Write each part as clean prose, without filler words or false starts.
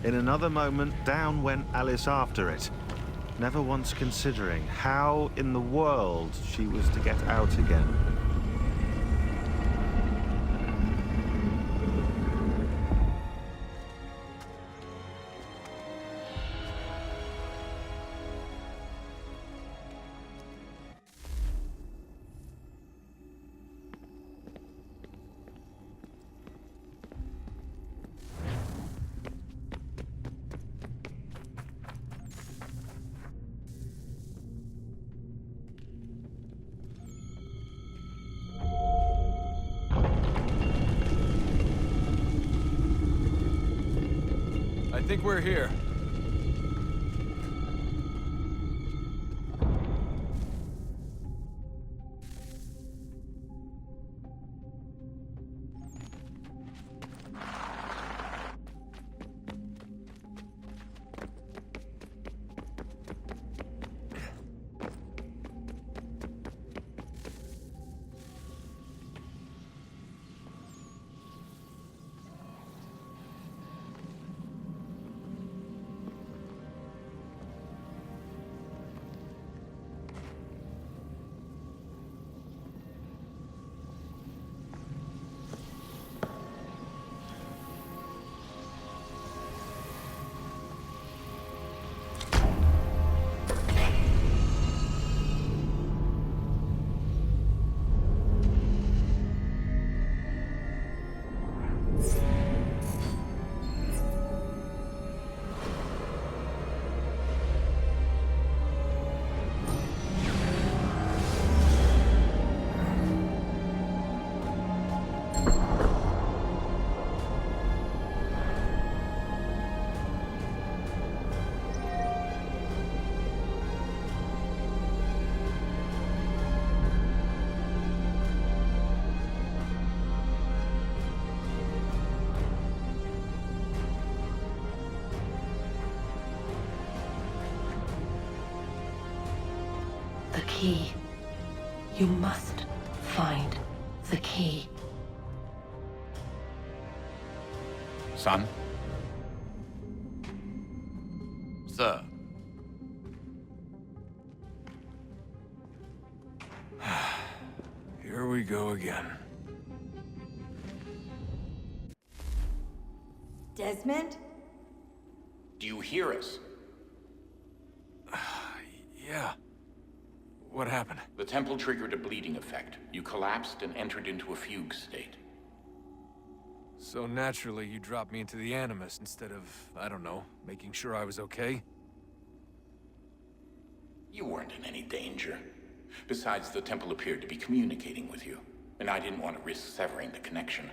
In another moment, down went Alice after it, never once considering how in the world she was to get out again. I think we're here. The key. You must find the key. Son? Sir. Here we go again. Desmond? Do you hear us? Yeah. What happened? The temple triggered a bleeding effect. You collapsed and entered into a fugue state. So naturally, you dropped me into the Animus instead of, I don't know, making sure I was okay? You weren't in any danger. Besides, the temple appeared to be communicating with you, and I didn't want to risk severing the connection.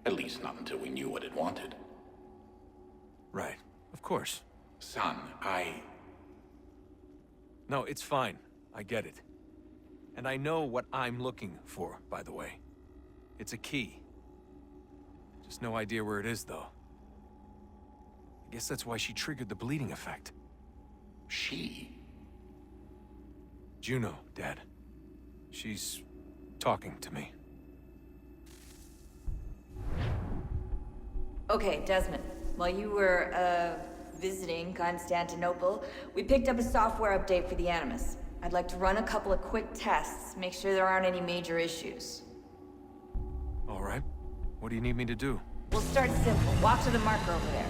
At least not until we knew what it wanted. Right. Of course. Son, No, it's fine. I get it. And I know what I'm looking for, by the way. It's a key. Just no idea where it is, though. I guess that's why she triggered the bleeding effect. She? Juno, Dad. She's talking to me. Okay, Desmond. While you were, visiting Constantinople, we picked up a software update for the Animus. I'd like to run a couple of quick tests, make sure there aren't any major issues. All right. What do you need me to do? We'll start simple. Walk to the marker over there.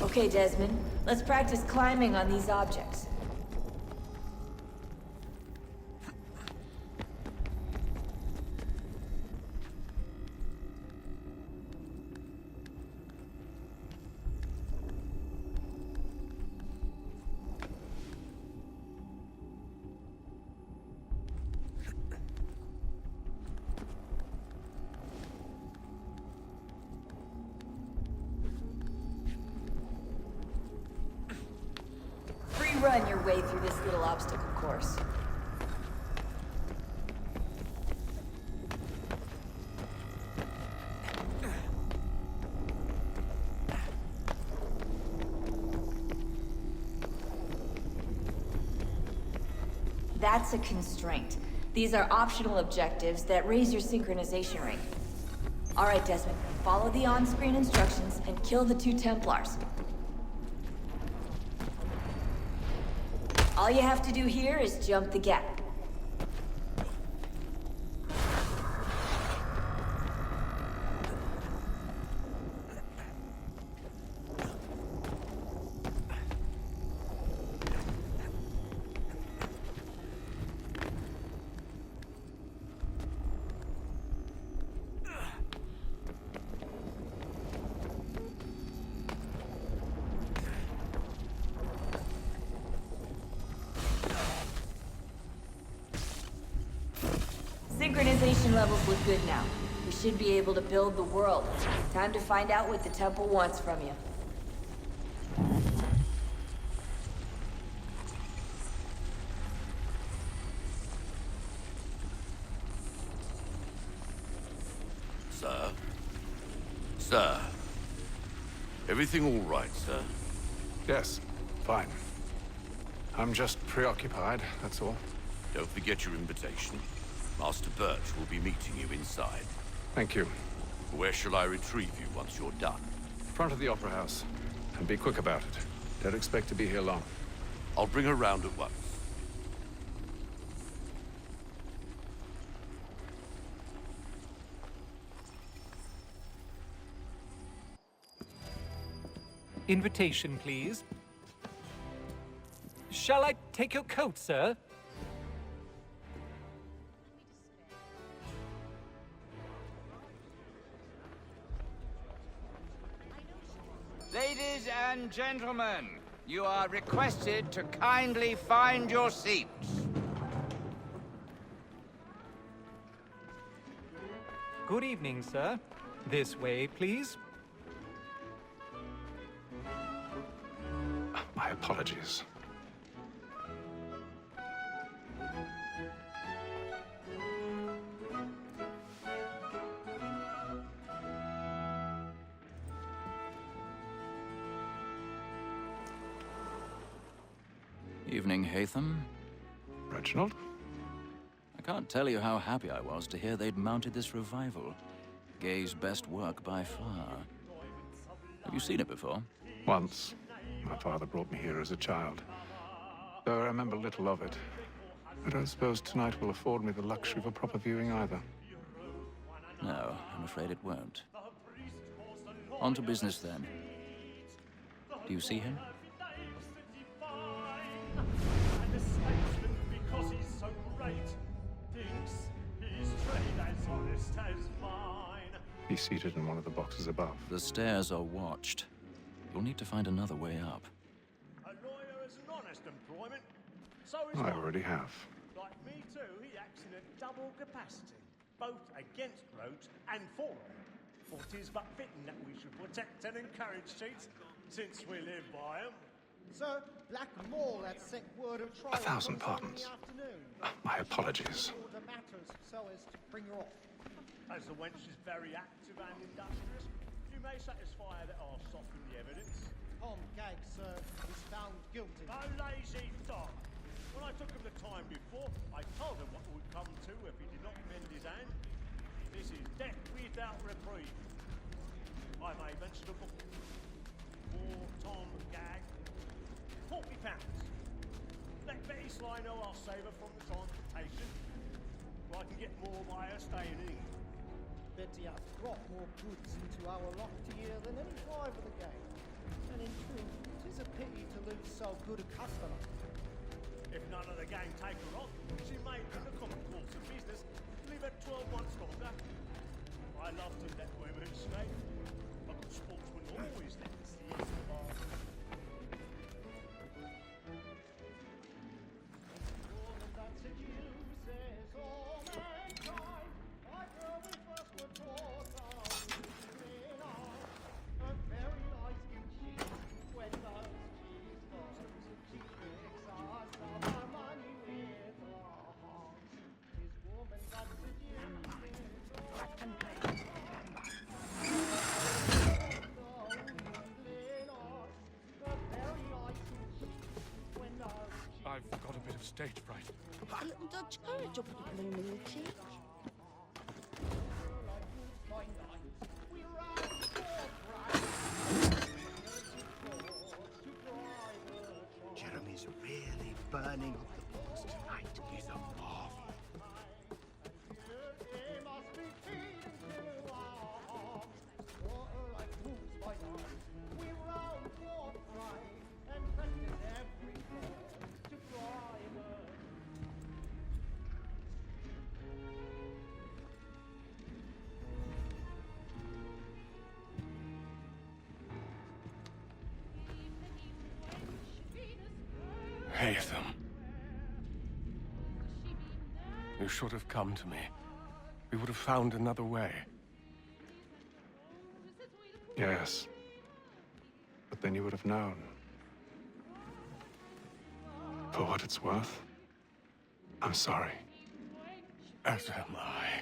Okay, Desmond. Let's practice climbing on these objects. Run your way through this little obstacle course. That's a constraint. These are optional objectives that raise your synchronization rate. All right, Desmond. Follow the on-screen instructions and kill the 2 Templars. All you have to do here is jump the gap. Synchronization levels look good now. We should be able to build the world. Time to find out what the temple wants from you. Sir? Sir? Everything all right, sir? Yes, fine. I'm just preoccupied, that's all. Don't forget your invitation. Master Birch will be meeting you inside. Thank you. Where shall I retrieve you once you're done? Front of the Opera House. And be quick about it. Don't expect to be here long. I'll bring her round at once. Invitation, please. Shall I take your coat, sir? Ladies and gentlemen, you are requested to kindly find your seats. Good evening, sir. This way, please. My apologies. Evening, Haytham. Reginald? I can't tell you how happy I was to hear they'd mounted this revival. Gay's best work by far. Have you seen it before? Once. My father brought me here as a child. Though I remember little of it. I don't suppose tonight will afford me the luxury of a proper viewing either. No, I'm afraid it won't. On to business then. Do you see him? And the statesman, because he's so great, thinks his trade as honest as mine. He's seated in one of the boxes above. The stairs are watched. You'll need to find another way up. A lawyer is an honest employment, so is I mine. already have. Like me too, he acts in a double capacity, both against rogues and for them. For 'tis but fitting that we should protect and encourage cheats, since we live by 'em. Sir, Blackmore had sent word of trial 1,000 for us pardons. in the afternoon. My apologies. Order matters so as to bring her off. As the wench is very active and industrious, you may satisfy that I'll soften the evidence. Tom Gag, sir, is found guilty. A lazy dog! When I took him the time before, I told him what would come to if he did not mend his hand. This is death without reprieve. I may mention a book. For Tom Gag, £40. Let Betty Sly know I'll save her from the transportation, or I can get more by her staying in England. Betty hath brought more goods into our lofty here than any driver the game. And in truth, 'tis a pity to lose so good a customer. If none of the gang take her on, she may, in the common course of business, leave her 12 months longer. I love to let women stay. A good sportsman always lets the easy bar. Woman that seduces all mankind, like her we first were taught our women are. A very nice good cheese, when those cheese balls, she tricks us of our money with our hearts. Is woman that seduces all mankind. stage fright. A little Dutch courage will put a bloom in your cheek. Jeremy's really burning up the box tonight. He's a marvel. Haytham. You should have come to me. We would have found another way. Yes. But then you would have known. For what it's worth, I'm sorry. As am I.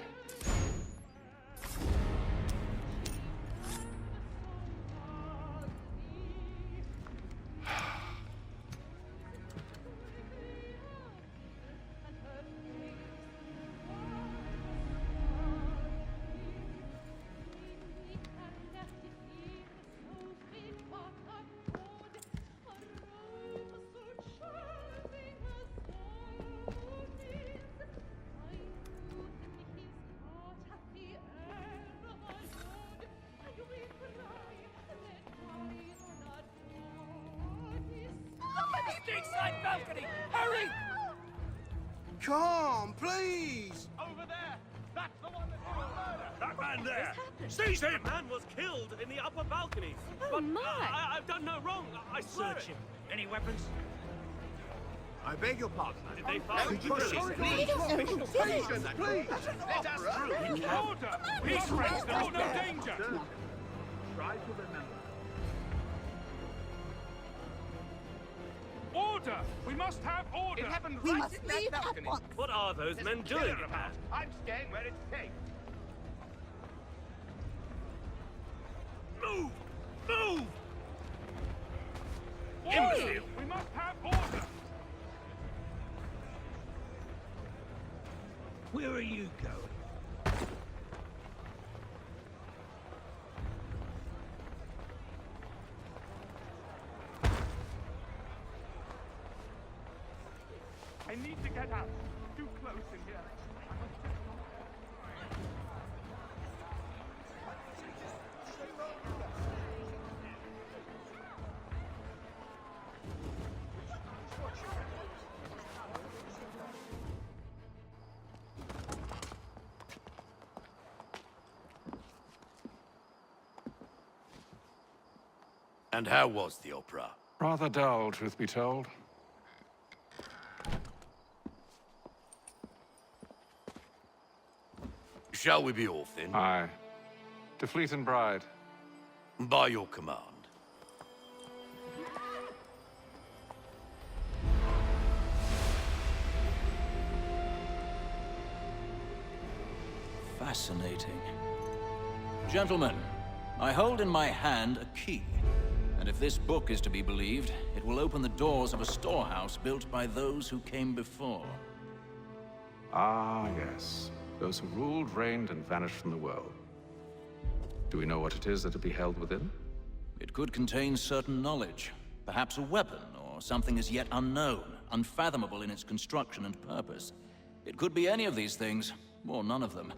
Side balcony! Hurry! Come, please! Over there! That's the one that did the murder! That man there! Seize him! The man was killed in the upper balcony. Oh, but my! I've done no wrong. I swear Search it. him. Any weapons? I beg your pardon. Did they find Patience, please! Let us through! Order! Peace, friends! There's no danger! Try to remember. Order! We must have order! It happened We right must at that leave at balcony. once. What are those There's men a killer doing? about. I'm staying where it's safe. Move! Move! Imbecile! We must have order! Where are you going? I need to get out. Too close in here. And how was the opera? Rather dull, truth be told. Shall we be off then? Aye. To Fleet and Bride. By your command. Fascinating. Gentlemen, I hold in my hand a key. And if this book is to be believed, it will open the doors of a storehouse built by those who came before. Ah, yes. Those who ruled, reigned, and vanished from the world. Do we know what it is that will be held within? It could contain certain knowledge. Perhaps a weapon, or something as yet unknown, unfathomable in its construction and purpose. It could be any of these things, or none of them.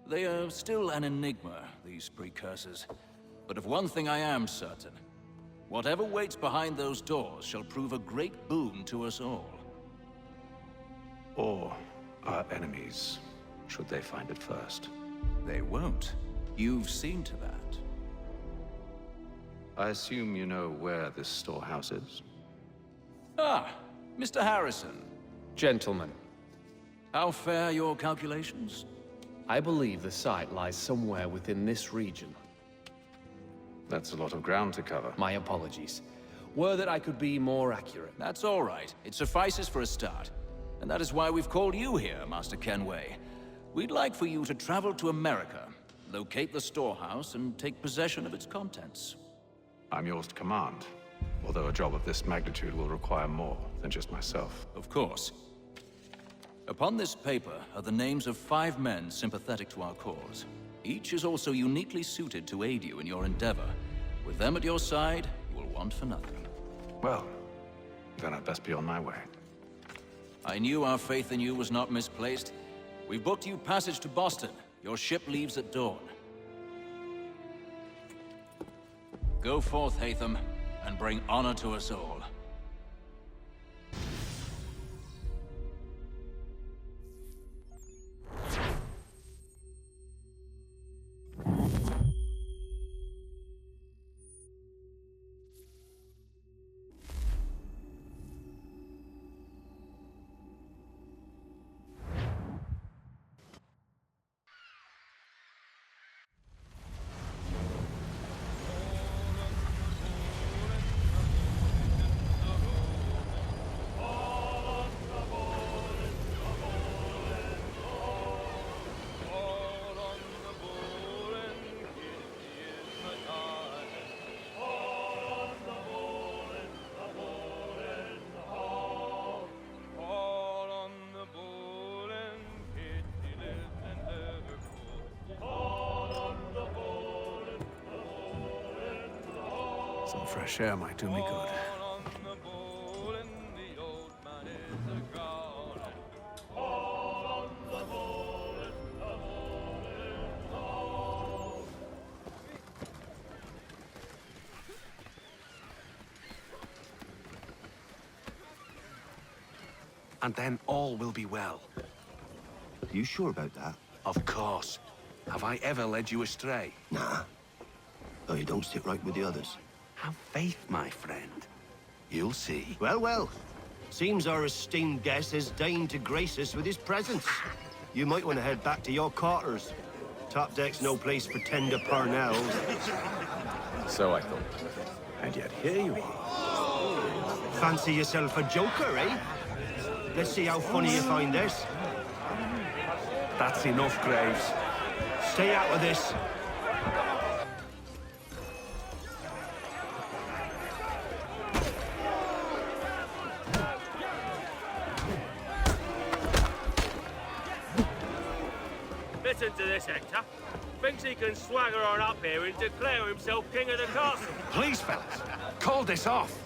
They are still an enigma, these precursors. But of one thing I am certain. Whatever waits behind those doors shall prove a great boon to us all. Or our enemies, should they find it first. They won't. You've seen to that. I assume you know where this storehouse is? Ah, Mr. Harrison. Gentlemen, How fare your calculations? I believe the site lies somewhere within this region. That's a lot of ground to cover. My apologies. Were that I could be more accurate. That's all right. It suffices for a start. And that is why we've called you here, Master Kenway. We'd like for you to travel to America, locate the storehouse, and take possession of its contents. I'm yours to command. Although a job of this magnitude will require more than just myself. Of course. Upon this paper are the names of 5 men sympathetic to our cause. Each is also uniquely suited to aid you in your endeavor. With them at your side, you will want for nothing. Well, then I'd best be on my way. I knew our faith in you was not misplaced. We've booked you passage to Boston. Your ship leaves at dawn. Go forth, Hatham, and bring honor to us all. Some fresh air might do me good. And then all will be well. Are you sure about that? Of course. Have I ever led you astray? Nah. Oh, you don't sit right with the others. Have faith, my friend. You'll see. Well, well. Seems our esteemed guest has deigned to grace us with his presence. You might want to head back to your quarters. Top deck's no place for tender parnells. So I thought. And yet here you are. Fancy yourself a joker, eh? Let's see how funny you find this. That's enough, Graves. Stay out of this. Listen to this, Hector. Thinks he can swagger on up here and declare himself king of the castle. Please, fellas, call this off.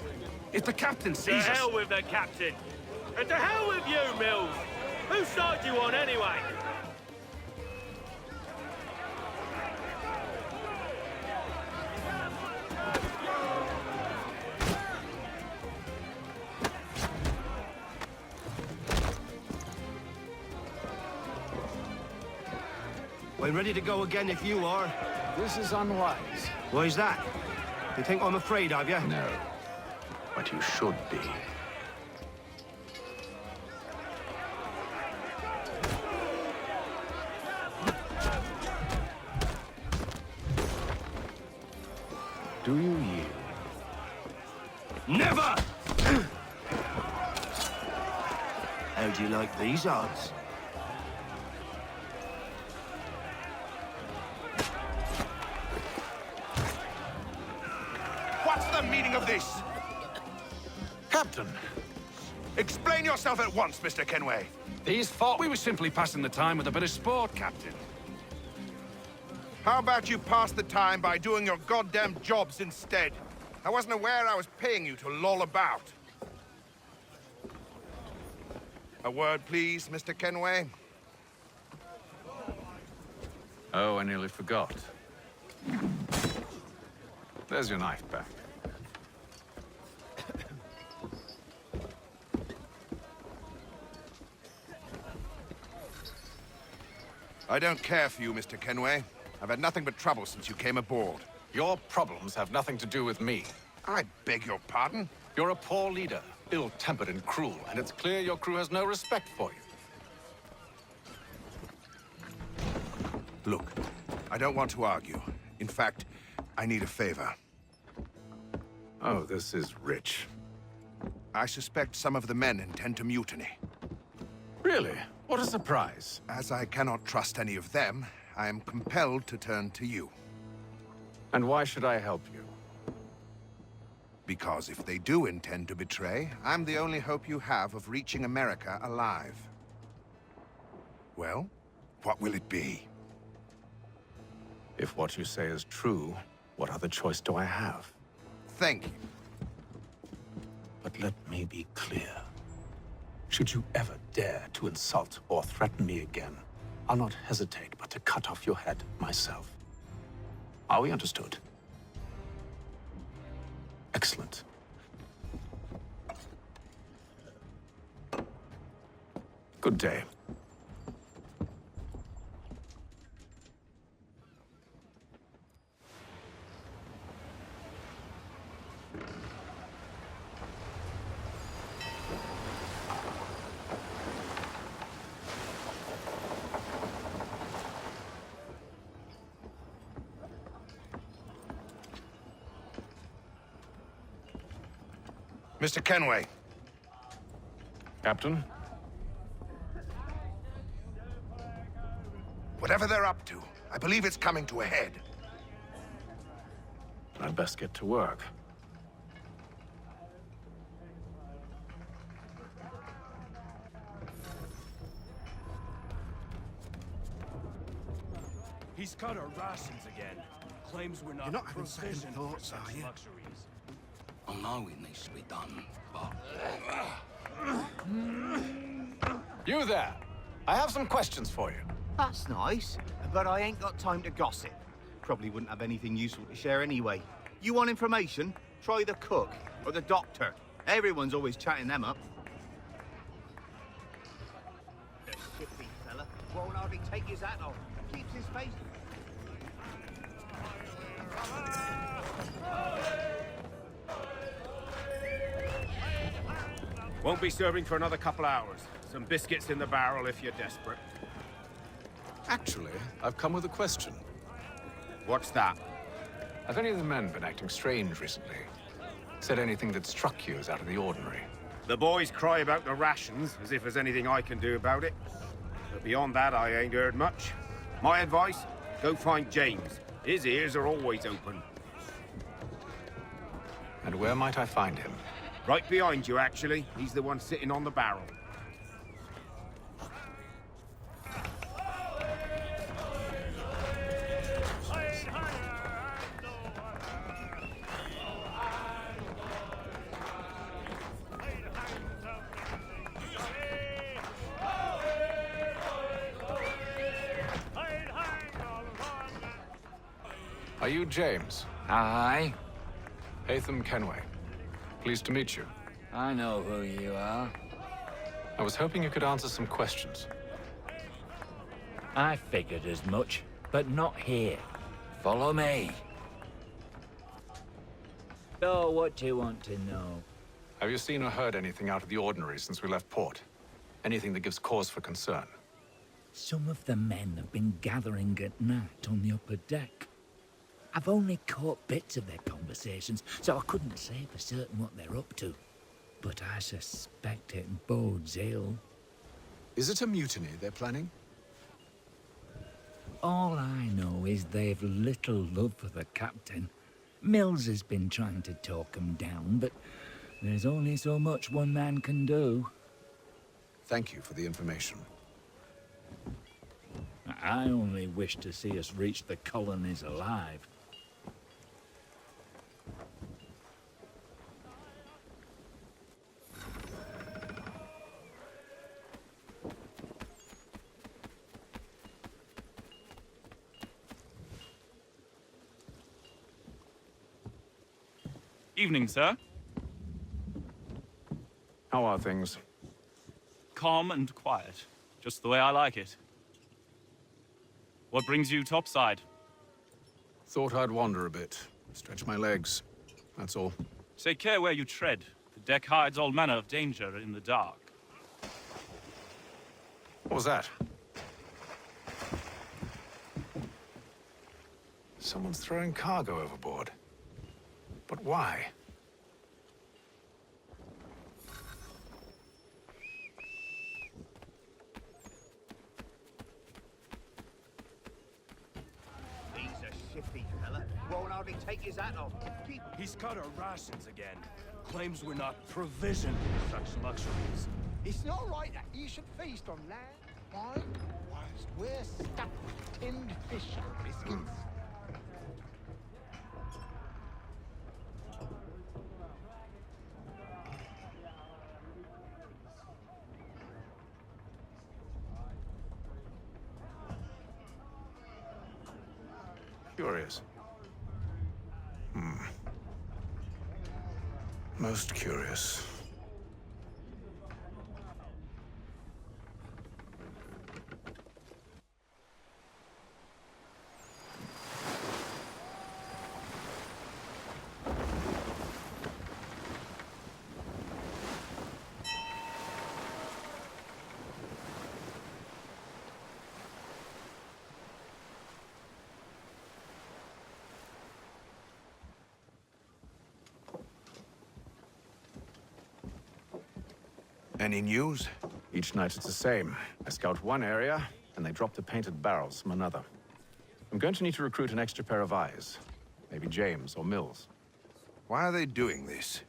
If the captain To sees us... hell with the captain. And to hell with you, Mills. Whose side you on, anyway? I'm ready to go again if you are. This is unwise. Why's that? You think I'm afraid of you? No. But you should be. Do you yield? Never! How do you like these odds? What's the meaning of this? Captain! Explain yourself at once, Mr. Kenway. These thought we were simply passing the time with a bit of sport, Captain. How about you pass the time by doing your goddamn jobs instead? I wasn't aware I was paying you to loll about. A word, please, Mr. Kenway. Oh, I nearly forgot. There's your knife back. I don't care for you, Mr. Kenway. I've had nothing but trouble since you came aboard. Your problems have nothing to do with me. I beg your pardon? You're a poor leader, ill-tempered and cruel, and it's clear your crew has no respect for you. Look, I don't want to argue. In fact, I need a favor. Oh, this is rich. I suspect some of the men intend to mutiny. Really? What a surprise. As I cannot trust any of them, I am compelled to turn to you. And why should I help you? Because if they do intend to betray, I'm the only hope you have of reaching America alive. Well, what will it be? If what you say is true, what other choice do I have? Thank you. But let me be clear. Should you ever dare to insult or threaten me again, I'll not hesitate but to cut off your head myself. Are we understood? Excellent. Good day. Mr. Kenway. Captain? Whatever they're up to, I believe it's coming to a head. I'd best get to work. He's cut our rations again. Claims we're not, You're not having second provisioned for thoughts, such are you? luxuries. I know it needs to be done, but... You there! I have some questions for you. That's nice, but I ain't got time to gossip. Probably wouldn't have anything useful to share anyway. You want information? Try the cook or the doctor. Everyone's always chatting them up. The shifty fella won't hardly take his hat off. Keeps his face... Won't be serving for another couple hours. Some biscuits in the barrel if you're desperate. Actually, I've come with a question. What's that? Have any of the men been acting strange recently? Said anything that struck you as out of the ordinary? The boys cry about the rations, as if there's anything I can do about it. But beyond that, I ain't heard much. My advice? Go find James. His ears are always open. And where might I find him? Right behind you, actually. He's the one sitting on the barrel. Are you James? Aye. Hatham Kenway. Pleased to meet you. I know who you are. I was hoping you could answer some questions. I figured as much, but not here. Follow me. So, what do you want to know? Have you seen or heard anything out of the ordinary since we left port? Anything that gives cause for concern? Some of the men have been gathering at night on the upper deck. I've only caught bits of their conversations, so I couldn't say for certain what they're up to. But I suspect it bodes ill. Is it a mutiny they're planning? All I know is they've little love for the captain. Mills has been trying to talk 'em down, but there's only so much one man can do. Thank you for the information. I only wish to see us reach the colonies alive. Evening, sir. How are things? Calm and quiet. Just the way I like it. What brings you topside? Thought I'd wander a bit. Stretch my legs. That's all. Take care where you tread. The deck hides all manner of danger in the dark. What was that? Someone's throwing cargo overboard. But why? He's a shifty fella. Won't hardly hardly take his hat off. He's cut our rations again. Claims we're not provisioned with such luxuries. It's not right that you should feast on land, wine, whilst we're stuck with tinned fish and biscuits. Curious. Most curious. Any news? Each night it's the same. I scout one area, and they drop the painted barrels from another. I'm going to need to recruit an extra pair of eyes. Maybe James or Mills. Why are they doing this?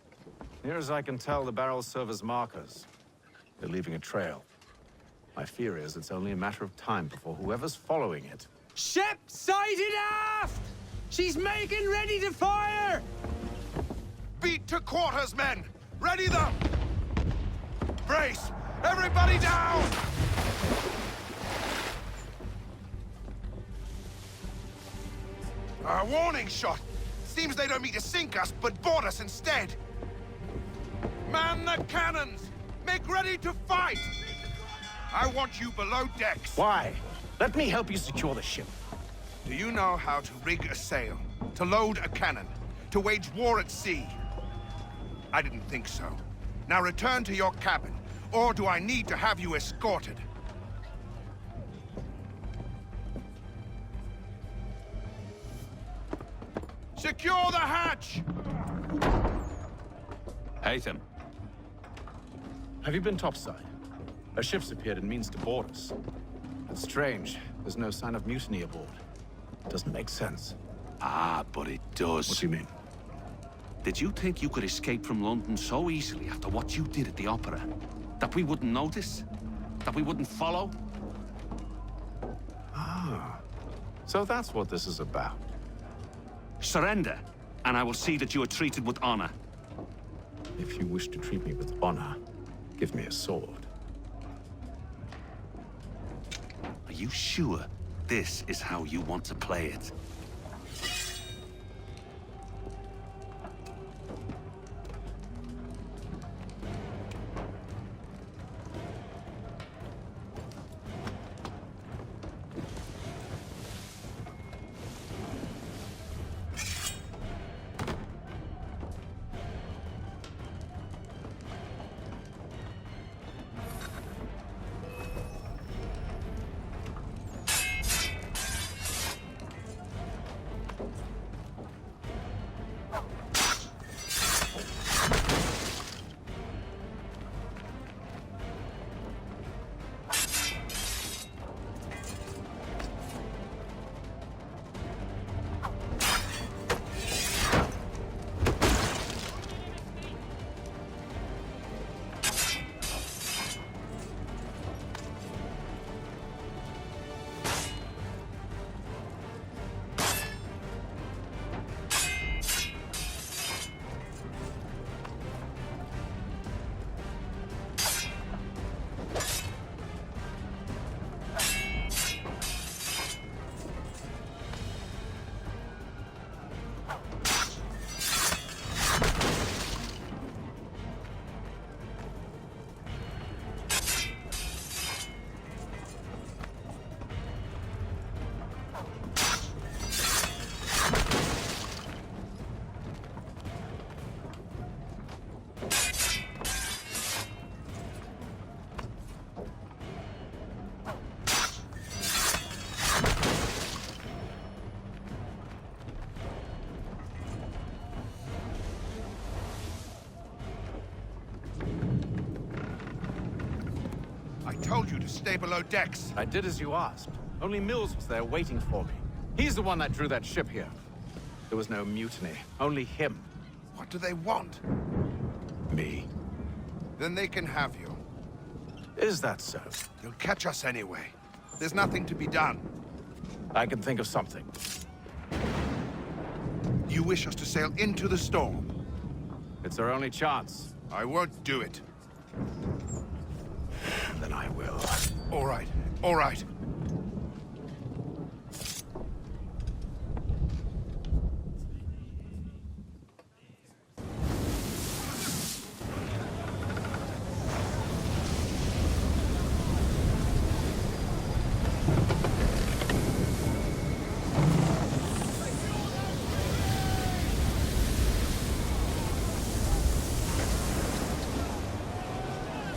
Near as I can tell, the barrels serve as markers. They're leaving a trail. My fear is it's only a matter of time before whoever's following it... Ship sighted aft! She's making ready to fire! Beat to quarters, men! Ready them! Brace! Everybody down! A warning shot! Seems they don't mean to sink us, but board us instead! Man the cannons! Make ready to fight! I want you below decks. Why? Let me help you secure the ship. Do you know how to rig a sail? To load a cannon? To wage war at sea? I didn't think so. Now return to your cabin, or do I need to have you escorted? Secure the hatch! Haytham. Have you been topside? A ship's appeared and means to board us. It's strange. There's no sign of mutiny aboard. It doesn't make sense. Ah, but it does. What do you mean? Did you think you could escape from London so easily after what you did at the opera? That we wouldn't notice? That we wouldn't follow? Ah. So that's what this is about. Surrender, and I will see that you are treated with honor. If you wish to treat me with honor, give me a sword. Are you sure this is how you want to play it? Told you to stay below decks. I did as you asked. Only Mills was there waiting for me. He's the one that drew that ship here. There was no mutiny. Only him. What do they want? Me. Then they can have you. Is that so? You'll catch us anyway. There's nothing to be done. I can think of something. You wish us to sail into the storm? It's our only chance. I won't do it. Then I will. All right. All right.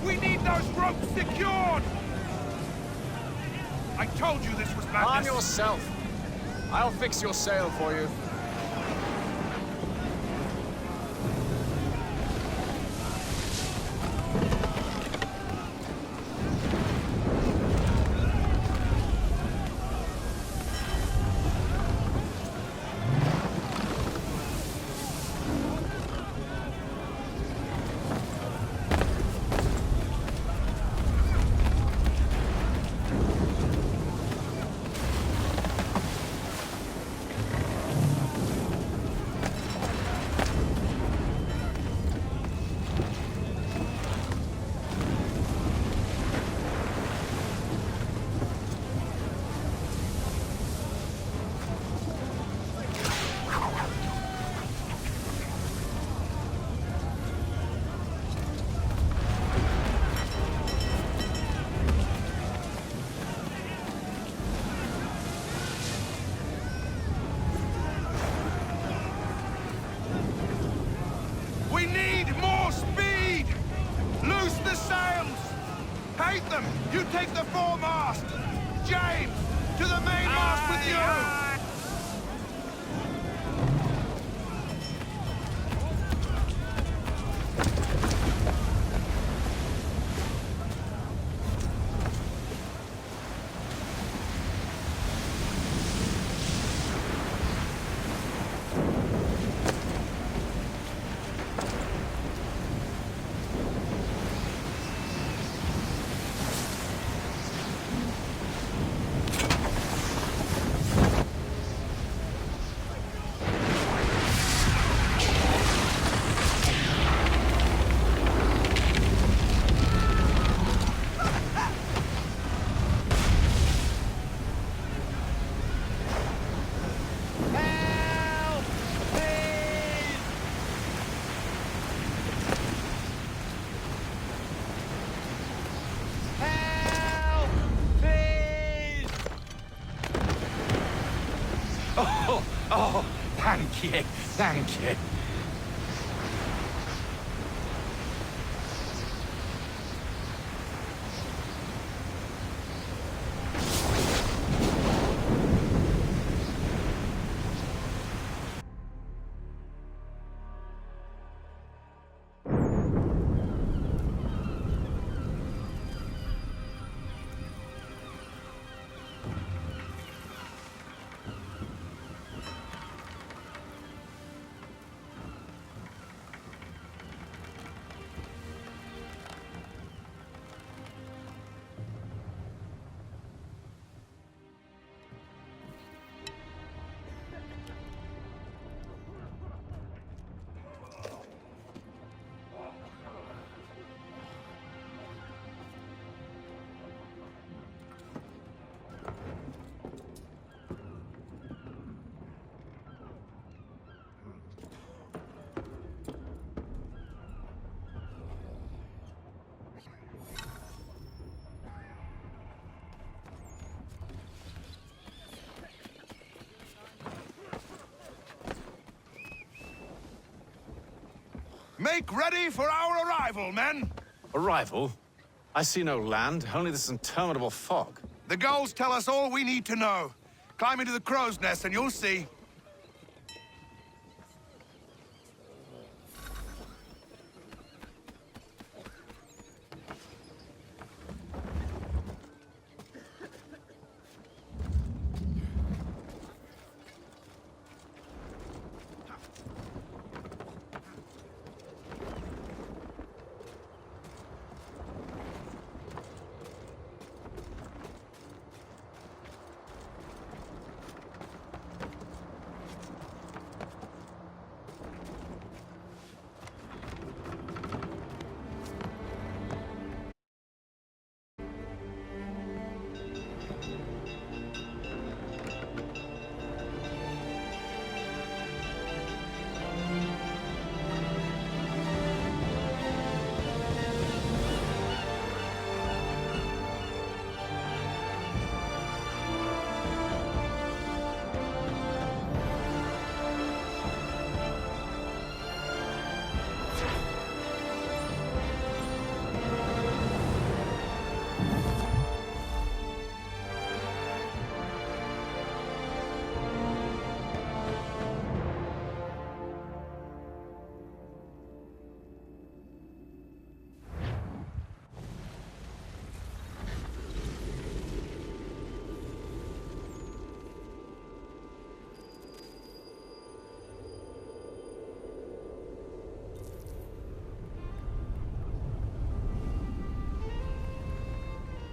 We need those ropes secured! I told you this was madness. Arm yourself. I'll fix your sail for you. We need more speed! Loose the sails! Hate them! You take the foremast! James, to the mainmast with you! Oh, thank you, thank you. Make ready for our arrival, men! Arrival? I see no land, only this interminable fog. The gulls tell us all we need to know. Climb into the crow's nest and you'll see.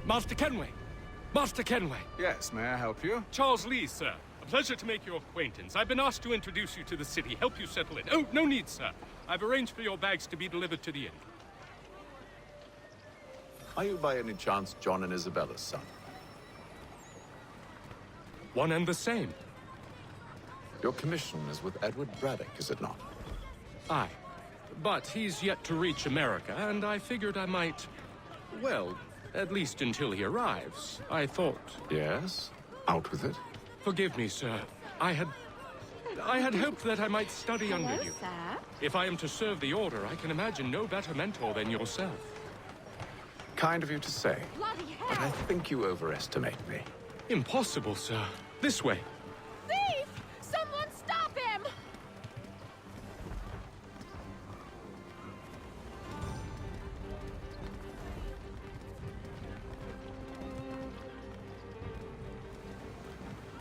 Master Kenway! Master Kenway! Yes, may I help you? Charles Lee, sir. A pleasure to make your acquaintance. I've been asked to introduce you to the city, help you settle in. Oh, no need, sir. I've arranged for your bags to be delivered to the inn. Are you by any chance John and Isabella's son? One and the same. Your commission is with Edward Braddock, is it not? Aye. But he's yet to reach America, and I figured I might... Well, at least until he arrives, I thought... Yes? Out with it. Forgive me, sir. I had hoped that I might study under you. Sir. If I am to serve the Order, I can imagine no better mentor than yourself. Kind of you to say. Bloody hell! But I think you overestimate me. Impossible, sir. This way. Thief! Someone stop him!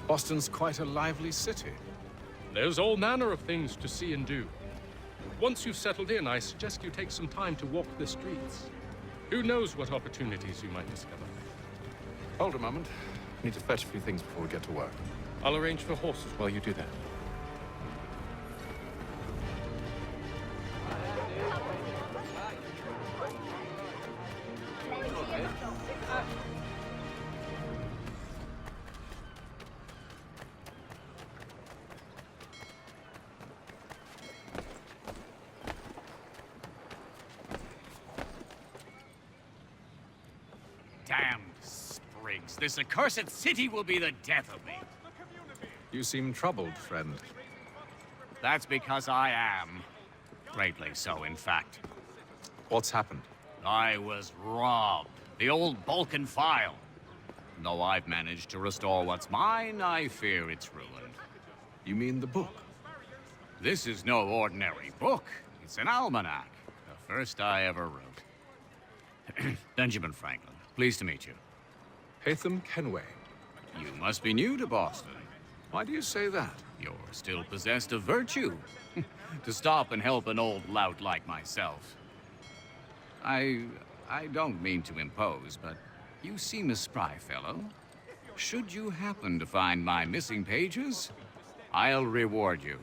Boston's quite a lively city. There's all manner of things to see and do. Once you've settled in, I suggest you take some time to walk the streets. Who knows what opportunities you might discover. Hold a moment. I need to fetch a few things before we get to work. I'll arrange for horses while you do that. Damned sprigs. This accursed city will be the death of me. You seem troubled, friend. That's because I am. Greatly so, in fact. What's happened? I was robbed. The old Balkan file. Though I've managed to restore what's mine, I fear it's ruined. You mean the book? This is no ordinary book. It's an almanac. The first I ever wrote. Benjamin Franklin. Pleased to meet you. Haytham Kenway. You must be new to Boston. Why do you say that? You're still possessed of virtue. To stop and help an old lout like myself. I don't mean to impose, but you seem a spry fellow. Should you happen to find my missing pages, I'll reward you.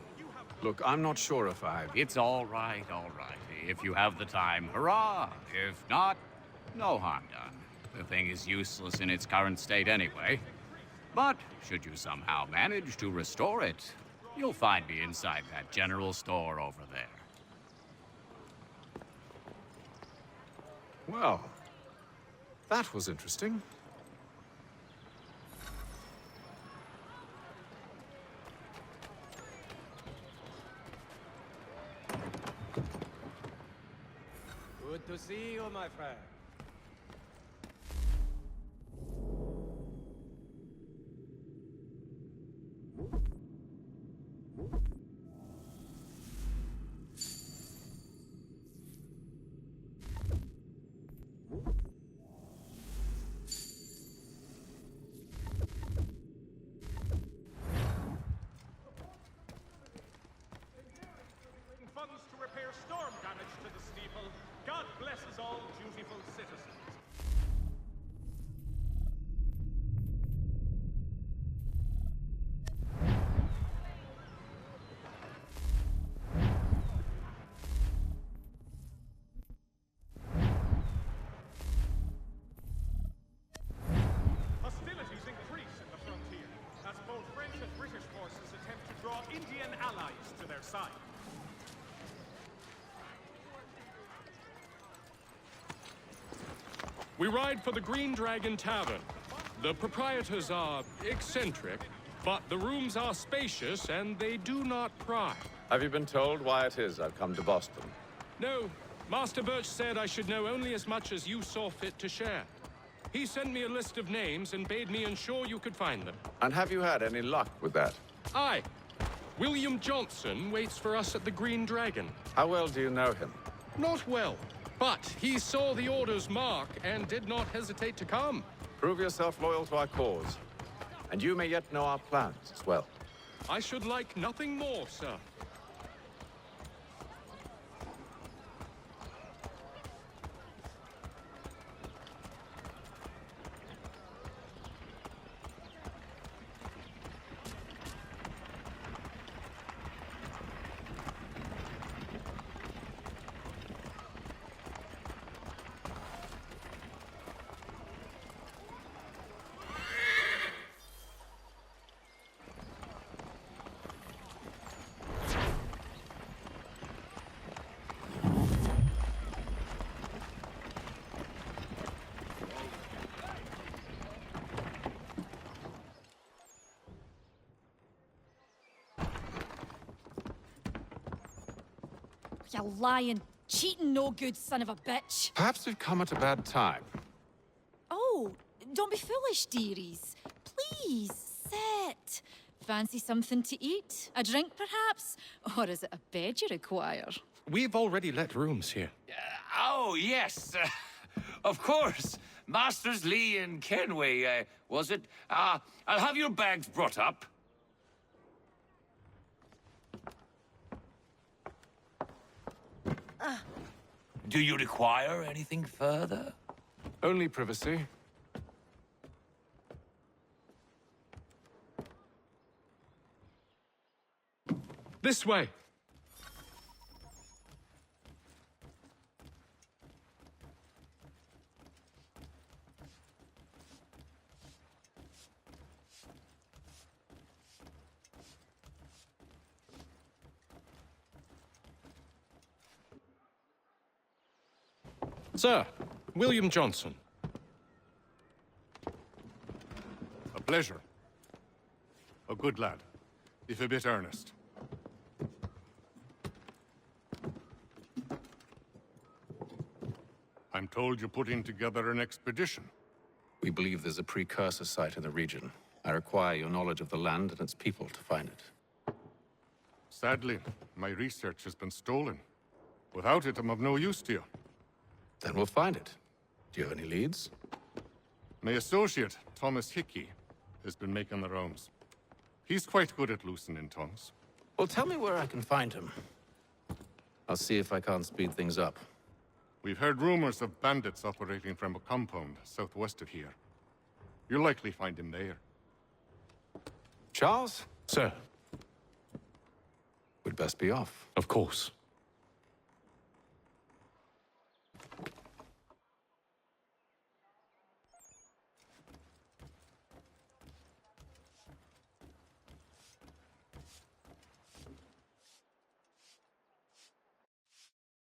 Look, I'm not sure if I... It's all right, all right. If you have the time, hurrah. If not, no harm done. The thing is useless in its current state anyway. But should you somehow manage to restore it, you'll find me inside that general store over there. Well, that was interesting. Good to see you, my friend. Funds to repair storm damage to the steeple. God blesses all dutiful citizens. Hostilities increase in the frontier as both French and British forces attempt to draw Indian allies to their side. We ride for the Green Dragon Tavern. The proprietors are eccentric, but the rooms are spacious and they do not pry. Have you been told why it is I've come to Boston? No, Master Birch said I should know only as much as you saw fit to share. He sent me a list of names and bade me ensure you could find them. And have you had any luck with that? Aye. William Johnson waits for us at the Green Dragon. How well do you know him? Not well, but he saw the Order's mark and did not hesitate to come. Prove yourself loyal to our cause. And you may yet know our plans as well. I should like nothing more, sir. You lying, cheating, no good son of a bitch. Perhaps we've come at a bad time. Oh, don't be foolish, dearies. Please, sit. Fancy something to eat? A drink, perhaps? Or is it a bed you require? We've already let rooms here. Oh, yes. Of course. Masters Lee and Kenway, was it? I'll have your bags brought up. Do you require anything further? Only privacy. This way. Sir, William Johnson. A pleasure. A good lad, if a bit earnest. I'm told you're putting together an expedition. We believe there's a precursor site in the region. I require your knowledge of the land and its people to find it. Sadly, my research has been stolen. Without it, I'm of no use to you. Then we'll find it. Do you have any leads? My associate, Thomas Hickey, has been making the rounds. He's quite good at loosening tongues. Well, tell me where I can find him. I'll see if I can't speed things up. We've heard rumors of bandits operating from a compound southwest of here. You'll likely find him there. Charles? Sir. We'd best be off. Of course.